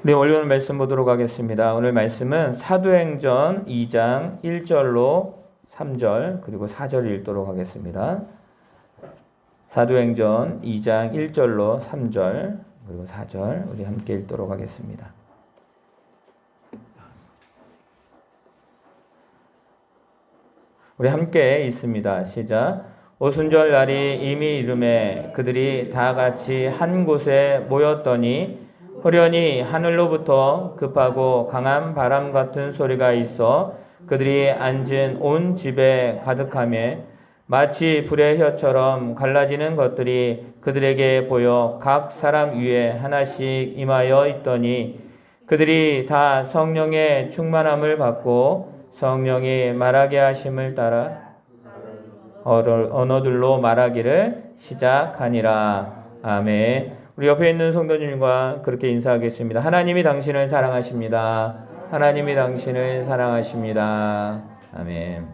우리 오늘 말씀 보도록 하겠습니다. 오늘 말씀은 사도행전 2장 1절로 3절 그리고 4절 읽도록 하겠습니다. 사도행전 2장 1절로 3절 그리고 4절 우리 함께 읽도록 하겠습니다. 우리 함께 읽습니다. 시작. 오순절 날이 이미 이르매 그들이 다 같이 한 곳에 모였더니 호련히 하늘로부터 급하고 강한 바람 같은 소리가 있어 그들이 앉은 온 집에 가득하며 마치 불의 혀처럼 갈라지는 것들이 그들에게 보여 각 사람 위에 하나씩 임하여 있더니 그들이 다 성령의 충만함을 받고 성령이 말하게 하심을 따라 언어들로 말하기를 시작하니라. 아멘. 우리 옆에 있는 성도님과 그렇게 인사하겠습니다. 하나님이 당신을 사랑하십니다. 하나님이 당신을 사랑하십니다. 아멘.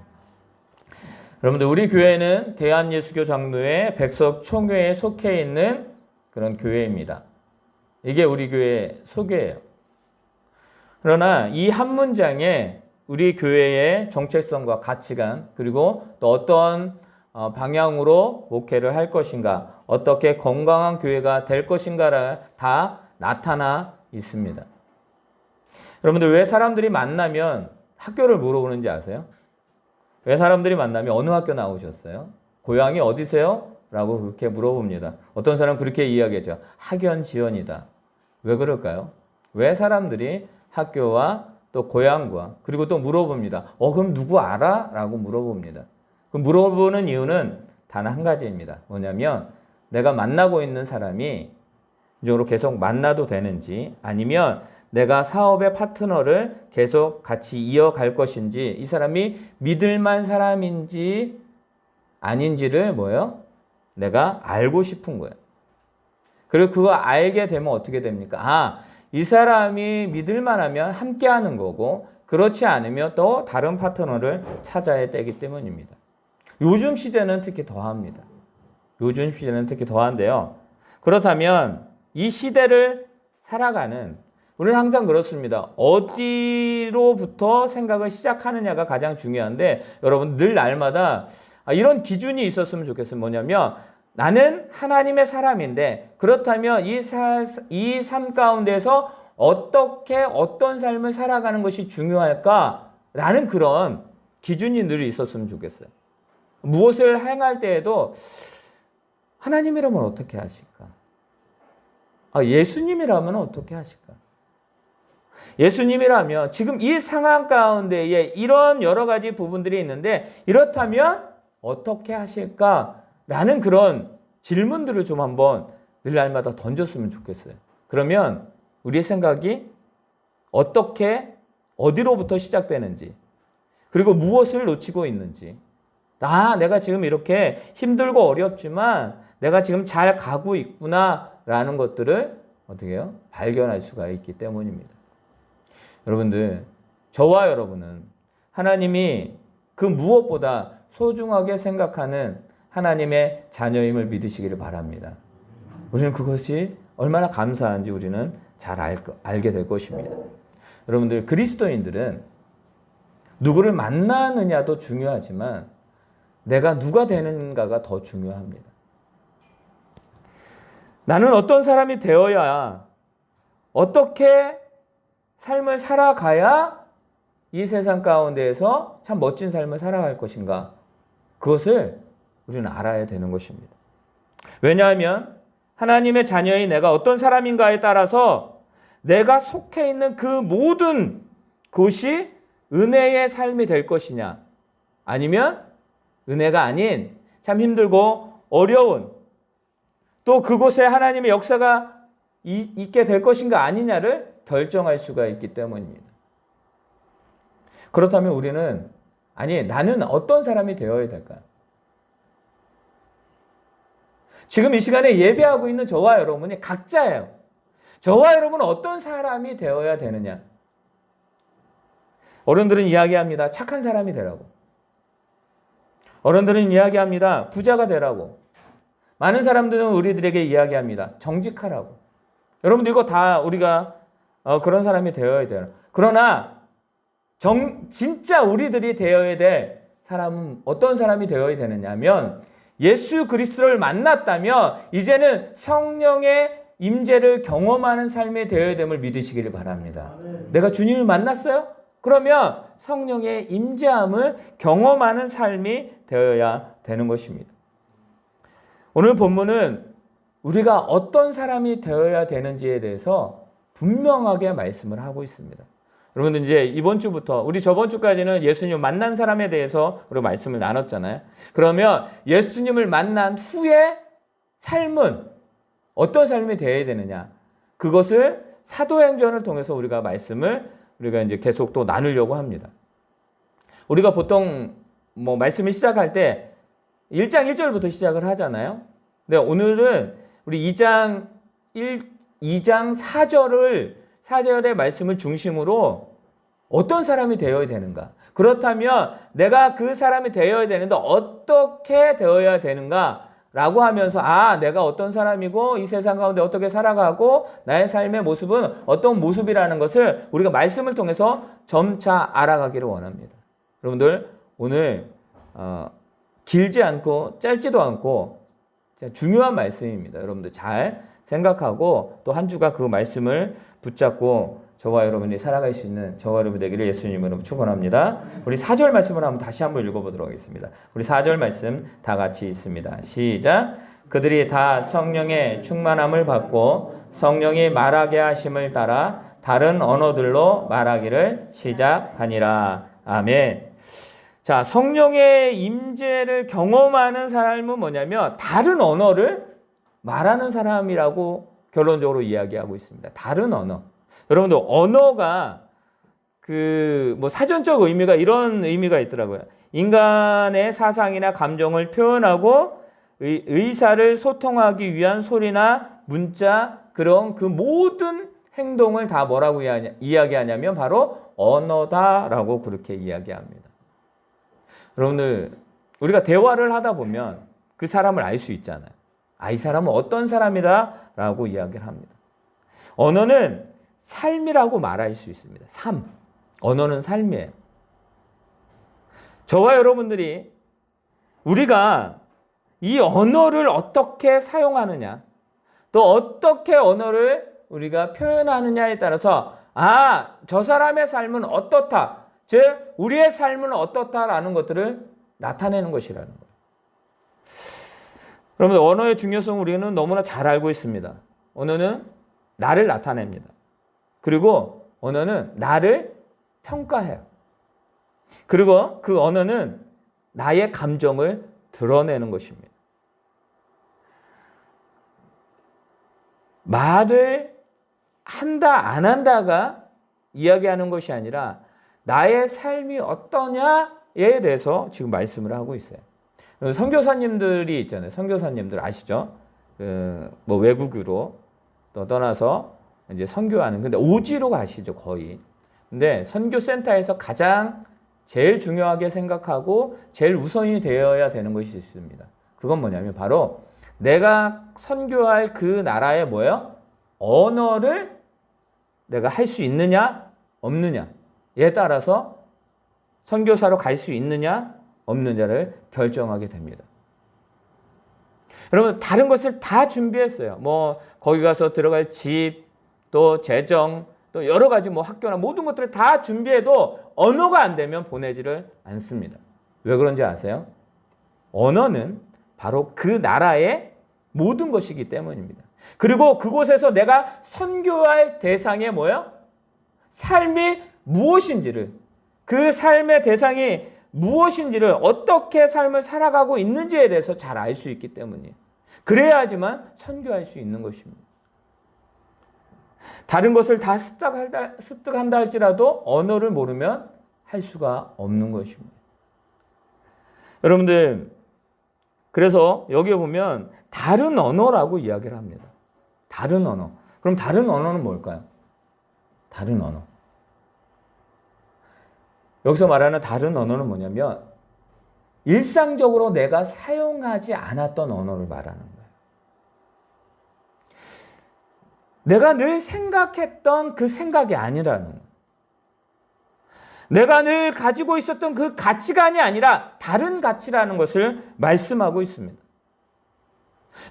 여러분들, 우리 교회는 대한예수교 장로회 백석총회에 속해 있는 그런 교회입니다. 이게 우리 교회의 소개예요. 그러나 이 한 문장에 우리 교회의 정체성과 가치관 그리고 또 어떤 방향으로 목회를 할 것인가, 어떻게 건강한 교회가 될 것인가를 다 나타나 있습니다. 여러분들, 왜 사람들이 만나면 학교를 물어보는지 아세요? 왜 사람들이 만나면 어느 학교 나오셨어요? 고향이 어디세요? 라고 그렇게 물어봅니다. 어떤 사람은 그렇게 이야기하죠. 학연 지연이다. 왜 그럴까요? 왜 사람들이 학교와 또 고향과 그리고 또 물어봅니다. 그럼 누구 알아? 라고 물어봅니다. 그 물어보는 이유는 단 한 가지입니다. 뭐냐면 내가 만나고 있는 사람이 이쪽으로 계속 만나도 되는지, 아니면 내가 사업의 파트너를 계속 같이 이어갈 것인지, 이 사람이 믿을만 사람인지 아닌지를 내가 알고 싶은 거예요. 그리고 그거 알게 되면 어떻게 됩니까? 이 사람이 믿을만하면 함께 하는 거고, 그렇지 않으면 또 다른 파트너를 찾아야 되기 때문입니다. 요즘 시대는 특히 더합니다. 요즘 시대는 특히 더한데요. 그렇다면 이 시대를 살아가는 우리는 항상 그렇습니다. 어디로부터 생각을 시작하느냐가 가장 중요한데, 여러분 늘 날마다 이런 기준이 있었으면 좋겠어요. 뭐냐면 나는 하나님의 사람인데, 그렇다면 이 삶 가운데서 어떻게 어떤 삶을 살아가는 것이 중요할까라는 그런 기준이 늘 있었으면 좋겠어요. 무엇을 행할 때에도 하나님이라면 어떻게 하실까? 예수님이라면 어떻게 하실까? 예수님이라면 지금 이 상황 가운데에 이런 여러 가지 부분들이 있는데, 이렇다면 어떻게 하실까라는 그런 질문들을 좀 한번 늘 날마다 던졌으면 좋겠어요. 그러면 우리의 생각이 어떻게, 어디로부터 시작되는지, 그리고 무엇을 놓치고 있는지, 내가 지금 이렇게 힘들고 어렵지만 내가 지금 잘 가고 있구나라는 것들을 어떻게 해요? 발견할 수가 있기 때문입니다. 여러분들, 저와 여러분은 하나님이 그 무엇보다 소중하게 생각하는 하나님의 자녀임을 믿으시기를 바랍니다. 우리는 그것이 얼마나 감사한지 우리는 잘 알게 될 것입니다. 여러분들, 그리스도인들은 누구를 만나느냐도 중요하지만 내가 누가 되는가가 더 중요합니다. 나는 어떤 사람이 되어야, 어떻게 삶을 살아가야 이 세상 가운데에서 참 멋진 삶을 살아갈 것인가, 그것을 우리는 알아야 되는 것입니다. 왜냐하면 하나님의 자녀인 내가 어떤 사람인가에 따라서 내가 속해 있는 그 모든 곳이 은혜의 삶이 될 것이냐, 아니면 은혜가 아닌 참 힘들고 어려운, 또 그곳에 하나님의 역사가 있게 될 것인가 아니냐를 결정할 수가 있기 때문입니다. 그렇다면 우리는 나는 어떤 사람이 되어야 될까요? 지금 이 시간에 예배하고 있는 저와 여러분이 각자예요. 저와 여러분은 어떤 사람이 되어야 되느냐? 어른들은 이야기합니다. 착한 사람이 되라고. 어른들은 이야기합니다. 부자가 되라고. 많은 사람들은 우리들에게 이야기합니다. 정직하라고. 여러분들, 이거 다 우리가 그런 사람이 되어야 돼요. 그러나 진짜 우리들이 되어야 될 사람은 어떤 사람이 되어야 되느냐면 예수 그리스도를 만났다면 이제는 성령의 임재를 경험하는 삶이 되어야 됨을 믿으시기를 바랍니다. 내가 주님을 만났어요? 그러면 성령의 임재함을 경험하는 삶이 되어야 되는 것입니다. 오늘 본문은 우리가 어떤 사람이 되어야 되는지에 대해서 분명하게 말씀을 하고 있습니다. 여러분들 이제 이번 주부터 우리 저번 주까지는 예수님을 만난 사람에 대해서 우리가 말씀을 나눴잖아요. 그러면 예수님을 만난 후에 삶은 어떤 삶이 되어야 되느냐? 그것을 사도행전을 통해서 우리가 이제 계속 또 나누려고 합니다. 우리가 보통 말씀을 시작할 때 1장 1절부터 시작을 하잖아요. 근데 오늘은 우리 2장 4절의 말씀을 중심으로 어떤 사람이 되어야 되는가? 그렇다면 내가 그 사람이 되어야 되는데 어떻게 되어야 되는가? 라고 하면서 내가 어떤 사람이고 이 세상 가운데 어떻게 살아가고 나의 삶의 모습은 어떤 모습이라는 것을 우리가 말씀을 통해서 점차 알아가기를 원합니다. 여러분들 오늘 길지 않고 짧지도 않고 중요한 말씀입니다. 여러분들 잘 생각하고 또 한 주가 그 말씀을 붙잡고 저와 여러분이 살아갈 수 있는 저와 여러분 되기를 예수님으로 축원합니다. 우리 4절 말씀을 다시 한번 읽어보도록 하겠습니다. 우리 4절 말씀 다 같이 읽습니다. 시작. 그들이 다 성령의 충만함을 받고 성령이 말하게 하심을 따라 다른 언어들로 말하기를 시작하니라. 아멘. 자, 성령의 임재를 경험하는 사람은 뭐냐면 다른 언어를 말하는 사람이라고 결론적으로 이야기하고 있습니다. 다른 언어. 여러분들 언어가 사전적 의미가 이런 의미가 있더라고요. 인간의 사상이나 감정을 표현하고 의사를 소통하기 위한 소리나 문자 그런 그 모든 행동을 다 뭐라고 이야기하냐면 바로 언어다라고 그렇게 이야기합니다. 여러분들 우리가 대화를 하다 보면 그 사람을 알 수 있잖아요. 이 사람은 어떤 사람이다라고 이야기를 합니다. 언어는 삶이라고 말할 수 있습니다. 삶. 언어는 삶이에요. 저와 여러분들이 우리가 이 언어를 어떻게 사용하느냐, 또 어떻게 언어를 우리가 표현하느냐에 따라서 저 사람의 삶은 어떻다, 즉 우리의 삶은 어떻다라는 것들을 나타내는 것이라는 거예요. 여러분 언어의 중요성을 우리는 너무나 잘 알고 있습니다. 언어는 나를 나타냅니다. 그리고 언어는 나를 평가해요. 그리고 그 언어는 나의 감정을 드러내는 것입니다. 말을 한다 안 한다가 이야기하는 것이 아니라 나의 삶이 어떠냐에 대해서 지금 말씀을 하고 있어요. 선교사님들이 있잖아요. 선교사님들 아시죠? 외국으로 또 떠나서 이제 선교하는. 근데 오지로 가시죠, 거의. 근데 선교센터에서 가장 제일 중요하게 생각하고 제일 우선이 되어야 되는 것이 있습니다. 그건 뭐냐면 바로 내가 선교할 그 나라의 언어를 내가 할 수 있느냐, 없느냐에 따라서 선교사로 갈 수 있느냐, 없느냐를 결정하게 됩니다. 여러분 다른 것을 다 준비했어요. 거기 가서 들어갈 집, 또 재정, 또 여러 가지 학교나 모든 것들을 다 준비해도 언어가 안 되면 보내지를 않습니다. 왜 그런지 아세요? 언어는 바로 그 나라의 모든 것이기 때문입니다. 그리고 그곳에서 내가 선교할 대상의 삶이 무엇인지를, 그 삶의 대상이 무엇인지를 어떻게 삶을 살아가고 있는지에 대해서 잘 알 수 있기 때문이에요. 그래야지만 선교할 수 있는 것입니다. 다른 것을 다 습득한다 할지라도 언어를 모르면 할 수가 없는 것입니다. 여러분들 그래서 여기에 보면 다른 언어라고 이야기를 합니다. 다른 언어. 그럼 다른 언어는 뭘까요? 다른 언어. 여기서 말하는 다른 언어는 뭐냐면 일상적으로 내가 사용하지 않았던 언어를 말하는 거예요. 내가 늘 생각했던 그 생각이 아니라는 거예요. 내가 늘 가지고 있었던 그 가치관이 아니라 다른 가치라는 것을 말씀하고 있습니다.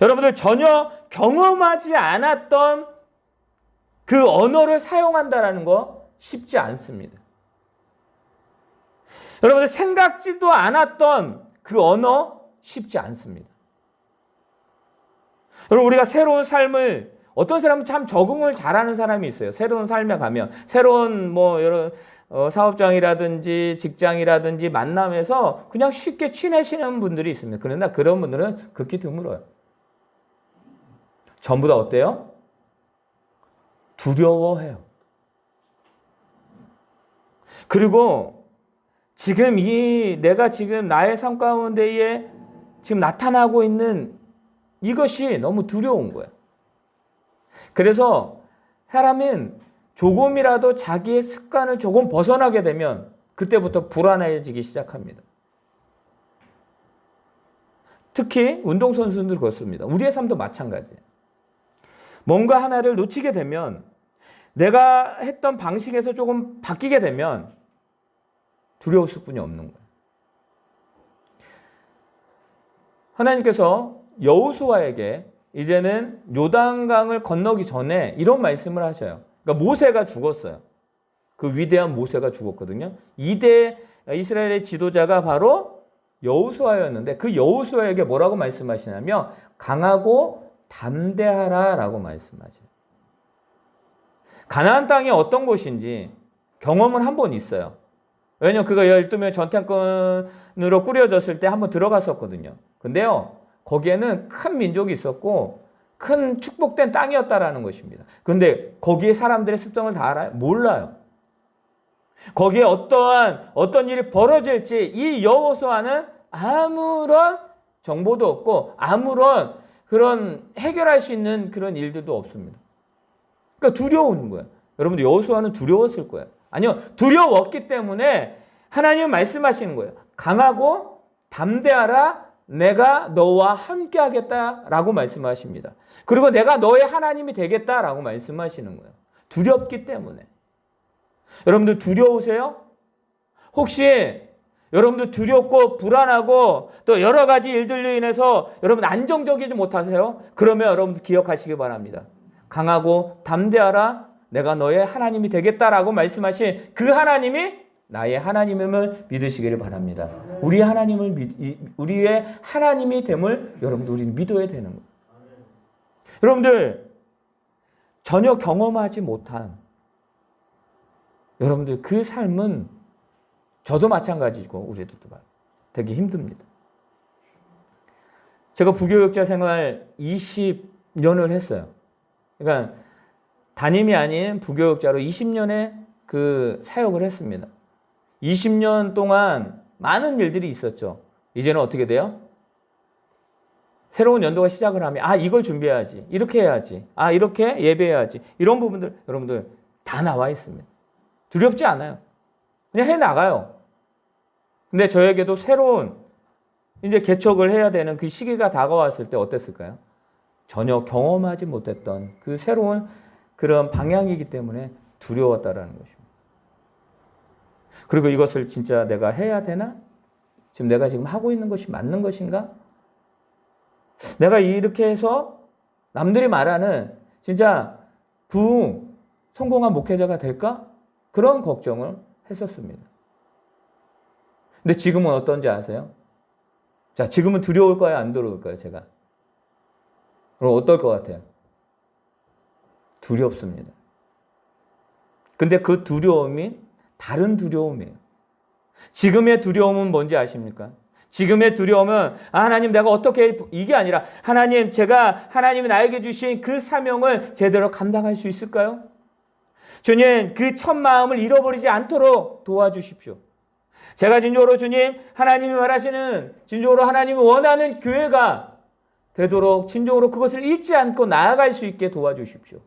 여러분들 전혀 경험하지 않았던 그 언어를 사용한다는 거 쉽지 않습니다. 여러분들 생각지도 않았던 그 언어 쉽지 않습니다. 여러분 우리가 새로운 삶을 어떤 사람은 참 적응을 잘하는 사람이 있어요. 새로운 삶에 가면 새로운 여러 사업장이라든지 직장이라든지 만남에서 그냥 쉽게 친해지는 분들이 있습니다. 그러나 그런 분들은 극히 드물어요. 전부 다 어때요? 두려워해요. 그리고 지금 내가 지금 나의 삶 가운데에 지금 나타나고 있는 이것이 너무 두려운 거예요. 그래서 사람은 조금이라도 자기의 습관을 조금 벗어나게 되면 그때부터 불안해지기 시작합니다. 특히 운동선수들 그렇습니다. 우리의 삶도 마찬가지예요. 뭔가 하나를 놓치게 되면 내가 했던 방식에서 조금 바뀌게 되면 두려울 수뿐이 없는 거예요. 하나님께서 여호수아에게 이제는 요단강을 건너기 전에 이런 말씀을 하셔요. 그러니까 모세가 죽었어요. 그 위대한 모세가 죽었거든요. 2대 이스라엘의 지도자가 바로 여호수아였는데 그 여호수아에게 뭐라고 말씀하시냐면 강하고 담대하라라고 말씀하셔요. 가나안 땅이 어떤 곳인지 경험은 한 번 있어요. 왜냐면 그가 12명 전탱꾼으로 꾸려졌을 때 한번 들어갔었거든요. 근데요, 거기에는 큰 민족이 있었고 큰 축복된 땅이었다라는 것입니다. 근데 거기에 사람들의 습성을 다 알아요? 몰라요. 거기에 어떤 일이 벌어질지 이 여호수아는 아무런 정보도 없고 아무런 그런 해결할 수 있는 그런 일들도 없습니다. 그러니까 두려운 거예요. 여러분들 여호수아는 두려웠을 거예요. 아니요, 두려웠기 때문에 하나님은 말씀하시는 거예요. 강하고 담대하라, 내가 너와 함께 하겠다라고 말씀하십니다. 그리고 내가 너의 하나님이 되겠다라고 말씀하시는 거예요. 두렵기 때문에. 여러분들 두려우세요? 혹시 여러분들 두렵고 불안하고 또 여러 가지 일들로 인해서 여러분 안정적이지 못하세요? 그러면 여러분들 기억하시기 바랍니다. 강하고 담대하라, 내가 너의 하나님이 되겠다라고 말씀하신 그 하나님이 나의 하나님임을 믿으시기를 바랍니다. 우리의 하나님이 됨을 여러분들 우리는 믿어야 되는 거예요. 여러분들 전혀 경험하지 못한 여러분들 그 삶은 저도 마찬가지고 우리도 되게 힘듭니다. 제가 부교육자 생활 20년을 했어요. 그러니까 담임이 아닌 부교육자로 20년의 그 사역을 했습니다. 20년 동안 많은 일들이 있었죠. 이제는 어떻게 돼요? 새로운 연도가 시작을 하면 이걸 준비해야지. 이렇게 해야지. 이렇게 예배해야지. 이런 부분들 여러분들 다 나와 있습니다. 두렵지 않아요. 그냥 해나가요. 근데 저에게도 새로운 이제 개척을 해야 되는 그 시기가 다가왔을 때 어땠을까요? 전혀 경험하지 못했던 그 새로운 그런 방향이기 때문에 두려웠다라는 것입니다. 그리고 이것을 진짜 내가 해야 되나? 지금 내가 지금 하고 있는 것이 맞는 것인가? 내가 이렇게 해서 남들이 말하는 진짜 성공한 목회자가 될까? 그런 걱정을 했었습니다. 근데 지금은 어떤지 아세요? 자, 지금은 두려울까요? 안 두려울까요? 제가. 그럼 어떨 것 같아요? 두렵습니다. 근데 그 두려움이 다른 두려움이에요. 지금의 두려움은 뭔지 아십니까? 지금의 두려움은 하나님 내가 어떻게 이게 아니라 하나님 제가 하나님이 나에게 주신 그 사명을 제대로 감당할 수 있을까요? 주님 그 첫 마음을 잃어버리지 않도록 도와주십시오. 제가 진정으로 주님 하나님이 말하시는 진정으로 하나님이 원하는 교회가 되도록 진정으로 그것을 잊지 않고 나아갈 수 있게 도와주십시오.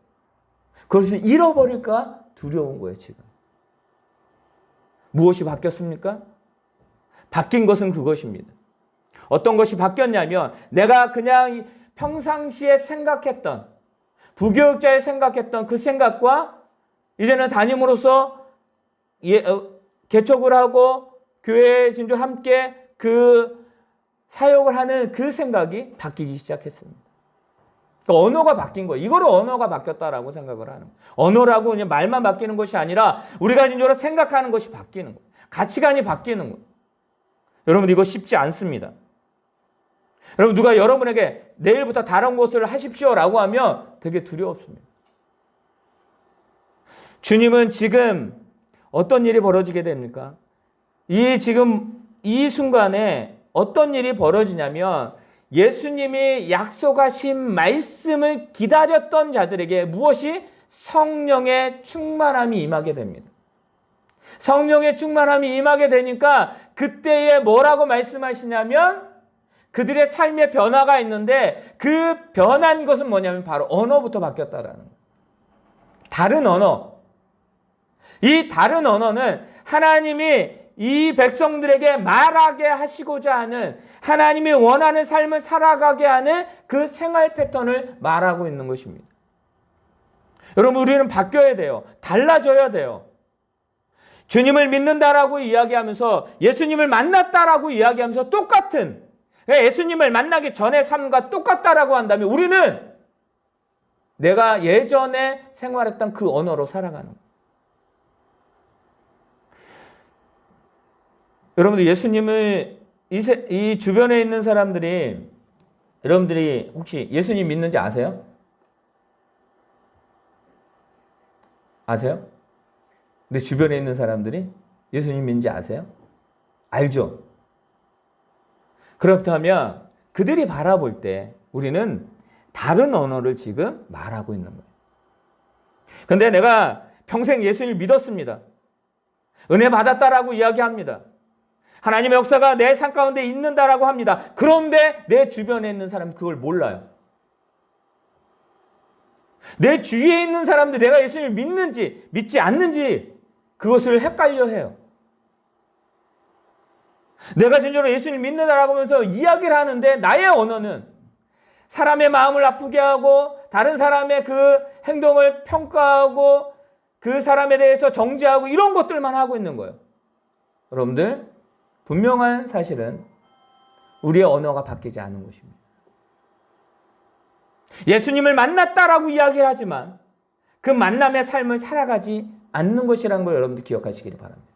그것을 잃어버릴까 두려운 거예요 지금. 무엇이 바뀌었습니까? 바뀐 것은 그것입니다. 어떤 것이 바뀌었냐면 내가 그냥 평상시에 생각했던 부교육자의 생각했던 그 생각과 이제는 담임으로서 개척을 하고 교회에 진짜 함께 그 사역을 하는 그 생각이 바뀌기 시작했습니다. 그러니까 언어가 바뀐 거예요. 이거로 언어가 바뀌었다라고 생각을 하는 거예요. 언어라고 그냥 말만 바뀌는 것이 아니라 우리가 진짜로 생각하는 것이 바뀌는 거예요. 가치관이 바뀌는 거예요. 여러분 이거 쉽지 않습니다. 여러분 누가 여러분에게 내일부터 다른 것을 하십시오라고 하면 되게 두렵습니다. 주님은 지금 어떤 일이 벌어지게 됩니까? 지금 이 순간에 어떤 일이 벌어지냐면 예수님이 약속하신 말씀을 기다렸던 자들에게 무엇이? 성령의 충만함이 임하게 됩니다. 성령의 충만함이 임하게 되니까 그때에 뭐라고 말씀하시냐면 그들의 삶의 변화가 있는데 그 변한 것은 뭐냐면 바로 언어부터 바뀌었다라는 거예요. 다른 언어. 이 다른 언어는 하나님이 이 백성들에게 말하게 하시고자 하는 하나님이 원하는 삶을 살아가게 하는 그 생활 패턴을 말하고 있는 것입니다. 여러분 우리는 바뀌어야 돼요. 달라져야 돼요. 주님을 믿는다라고 이야기하면서 예수님을 만났다라고 이야기하면서 똑같은 예수님을 만나기 전의 삶과 똑같다라고 한다면 우리는 내가 예전에 생활했던 그 언어로 살아가는 거예요. 여러분들 예수님을 이 주변에 있는 사람들이 여러분들이 혹시 예수님 믿는지 아세요? 아세요? 근데 주변에 있는 사람들이 예수님 믿는지 아세요? 알죠? 그렇다면 그들이 바라볼 때 우리는 다른 언어를 지금 말하고 있는 거예요. 근데 내가 평생 예수님을 믿었습니다. 은혜 받았다라고 이야기합니다. 하나님의 역사가 내 삶 가운데 있는다라고 합니다. 그런데 내 주변에 있는 사람은 그걸 몰라요. 내 주위에 있는 사람들 내가 예수님을 믿는지 믿지 않는지 그것을 헷갈려 해요. 내가 진짜로 예수님을 믿는다라고 하면서 이야기를 하는데 나의 언어는 사람의 마음을 아프게 하고 다른 사람의 그 행동을 평가하고 그 사람에 대해서 정죄하고 이런 것들만 하고 있는 거예요. 여러분들 분명한 사실은 우리의 언어가 바뀌지 않은 것입니다. 예수님을 만났다라고 이야기를 하지만 그 만남의 삶을 살아가지 않는 것이라는 걸 여러분들 기억하시기를 바랍니다.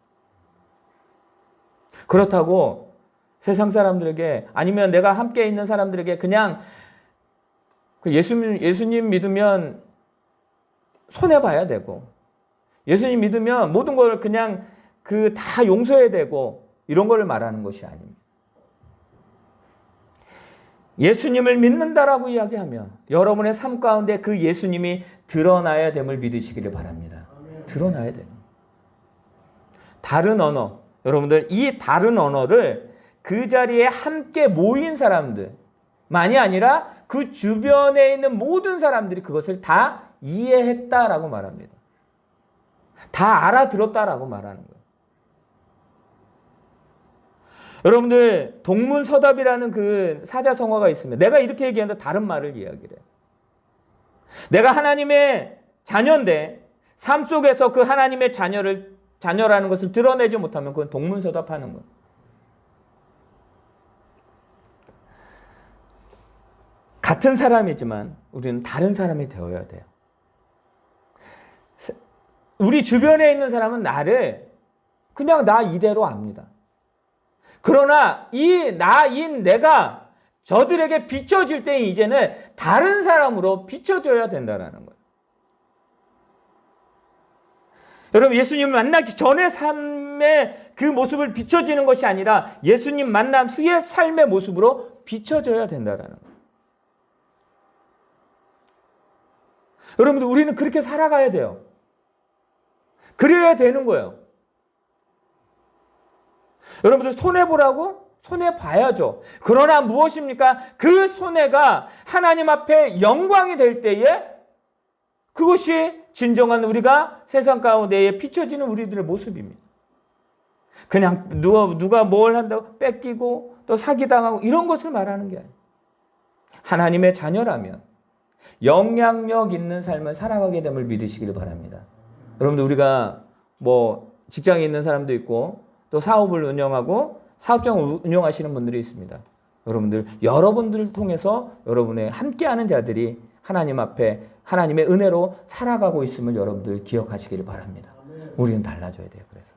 그렇다고 세상 사람들에게 아니면 내가 함께 있는 사람들에게 그냥 예수님 믿으면 손해봐야 되고 예수님 믿으면 모든 걸 그냥 다 용서해야 되고 이런 걸 말하는 것이 아닙니다. 예수님을 믿는다라고 이야기하면 여러분의 삶 가운데 그 예수님이 드러나야 됨을 믿으시기를 바랍니다. 드러나야 돼요. 다른 언어, 여러분들 이 다른 언어를 그 자리에 함께 모인 사람들만이 아니라 그 주변에 있는 모든 사람들이 그것을 다 이해했다라고 말합니다. 다 알아들었다라고 말하는 거예요. 여러분들 동문서답이라는 그 사자성어가 있습니다. 내가 이렇게 얘기하는데 다른 말을 이야기를 해요. 내가 하나님의 자녀인데 삶 속에서 그 하나님의 자녀라는 것을 드러내지 못하면 그건 동문서답하는 거예요. 같은 사람이지만 우리는 다른 사람이 되어야 돼요. 우리 주변에 있는 사람은 나를 그냥 나 이대로 압니다. 그러나 이 나인 내가 저들에게 비춰질 때 이제는 다른 사람으로 비춰져야 된다는 거예요. 여러분 예수님을 만나기 전의 삶의 그 모습을 비춰지는 것이 아니라 예수님 만난 후의 삶의 모습으로 비춰져야 된다는 거예요. 여러분들 우리는 그렇게 살아가야 돼요. 그래야 되는 거예요. 여러분들 손해보라고? 손해봐야죠. 그러나 무엇입니까? 그 손해가 하나님 앞에 영광이 될 때에 그것이 진정한 우리가 세상 가운데에 비춰지는 우리들의 모습입니다. 그냥 누가 뭘 한다고 뺏기고 또 사기당하고 이런 것을 말하는 게 아니에요. 하나님의 자녀라면 영향력 있는 삶을 살아가게 됨을 믿으시길 바랍니다. 여러분들 우리가 뭐 직장에 있는 사람도 있고 또 사업을 운영하고 사업장을 운영하시는 분들이 있습니다. 여러분들 여러분들을 통해서 여러분의 함께하는 자들이 하나님 앞에 하나님의 은혜로 살아가고 있음을 여러분들 기억하시기를 바랍니다. 우리는 달라져야 돼요. 그래서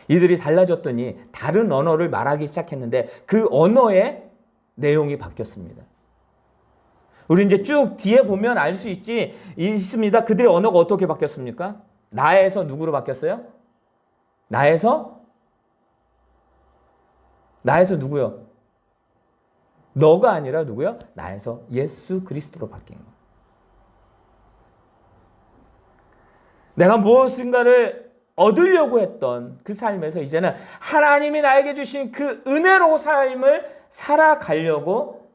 이들이 달라졌더니 다른 언어를 말하기 시작했는데 그 언어의 내용이 바뀌었습니다. 우리 이제 쭉 뒤에 보면 알 수 있습니다. 그들의 언어가 어떻게 바뀌었습니까? 나에서 누구로 바뀌었어요? 나에서 누구요? 너가 아니라 누구요? 나에서 예수 그리스도로 바뀐 거예요. 내가 무엇인가를 얻으려고 했던 그 삶에서 이제는 하나님이 나에게 주신 그 은혜로 삶을 살아가려고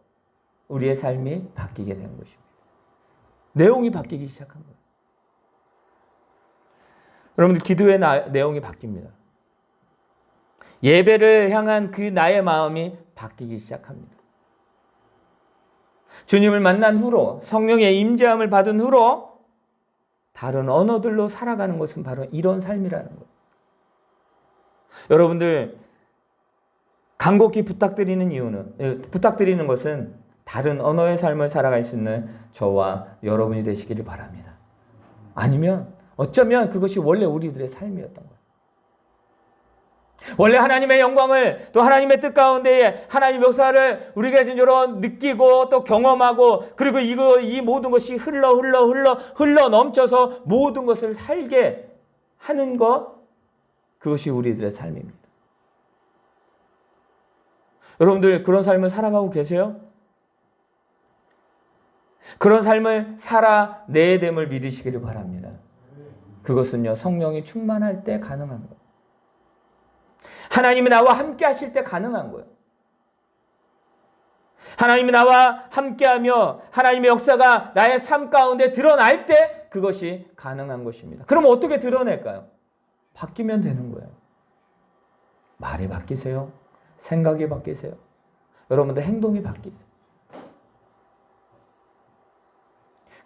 우리의 삶이 바뀌게 된 것입니다. 내용이 바뀌기 시작한 거예요. 여러분들 기도의 내용이 바뀝니다. 예배를 향한 그 나의 마음이 바뀌기 시작합니다. 주님을 만난 후로 성령의 임재함을 받은 후로 다른 언어들로 살아가는 것은 바로 이런 삶이라는 거예요. 여러분들 간곡히 부탁드리는 것은 다른 언어의 삶을 살아갈 수 있는 저와 여러분이 되시기를 바랍니다. 아니면 어쩌면 그것이 원래 우리들의 삶이었던 거예요. 원래 하나님의 영광을 또 하나님의 뜻 가운데에 하나님의 역사를 우리가 진짜로 느끼고 또 경험하고 그리고 이 모든 것이 흘러 넘쳐서 모든 것을 살게 하는 것, 그것이 우리들의 삶입니다. 여러분들 그런 삶을 살아가고 계세요? 그런 삶을 살아내야 됨을 믿으시기를 바랍니다. 그것은요, 성령이 충만할 때 가능한 거예요. 하나님이 나와 함께 하실 때 가능한 거예요. 하나님이 나와 함께하며 하나님의 역사가 나의 삶 가운데 드러날 때 그것이 가능한 것입니다. 그럼 어떻게 드러낼까요? 바뀌면 되는 거예요. 말이 바뀌세요. 생각이 바뀌세요. 여러분들 행동이 바뀌세요.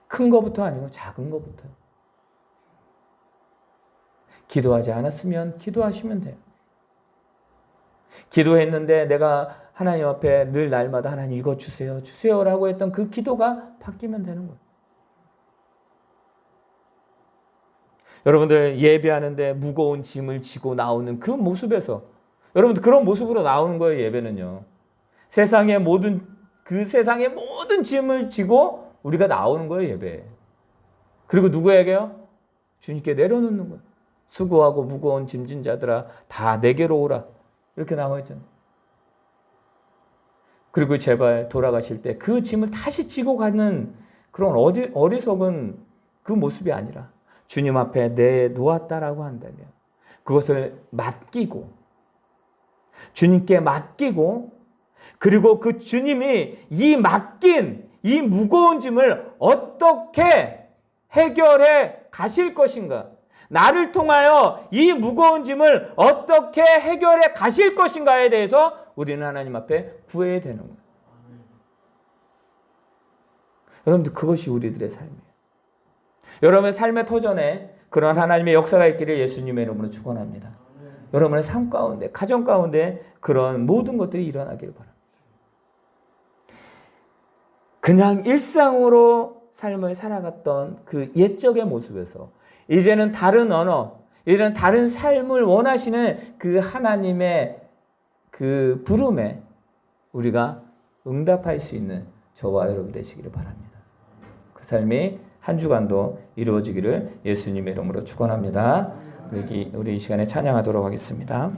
큰 거부터 아니고 작은 거부터요. 기도하지 않았으면 기도하시면 돼요. 기도했는데 내가 하나님 앞에 늘 날마다 하나님 이거 주세요라고 했던 그 기도가 바뀌면 되는 거예요. 여러분들 예배하는데 무거운 짐을 지고 나오는 그 모습에서 여러분들 그런 모습으로 나오는 거예요. 예배는요. 세상의 모든 짐을 지고 우리가 나오는 거예요. 예배. 그리고 누구에게요? 주님께 내려놓는 거예요. 수고하고 무거운 짐진 자들아 다 내게로 오라. 이렇게 나와 있잖아요. 그리고 제발 돌아가실 때 그 짐을 다시 지고 가는 그런 어리석은 그 모습이 아니라 주님 앞에 내놓았다라고 한다면 그것을 맡기고 주님께 맡기고 그리고 그 주님이 이 맡긴 이 무거운 짐을 어떻게 해결해 가실 것인가? 나를 통하여 이 무거운 짐을 어떻게 해결해 가실 것인가에 대해서 우리는 하나님 앞에 구해야 되는 거예요. 여러분들 그것이 우리들의 삶이에요. 여러분의 삶의 터전에 그런 하나님의 역사가 있기를 예수님의 이름으로 축원합니다. 여러분의 삶 가운데, 가정 가운데 그런 모든 것들이 일어나기를 바랍니다. 그냥 일상으로 삶을 살아갔던 그 옛적의 모습에서 이제는 다른 언어, 이런 다른 삶을 원하시는 그 하나님의 그 부름에 우리가 응답할 수 있는 저와 여러분 되시기를 바랍니다. 그 삶이 한 주간도 이루어지기를 예수님의 이름으로 축원합니다. 우리 이 시간에 찬양하도록 하겠습니다.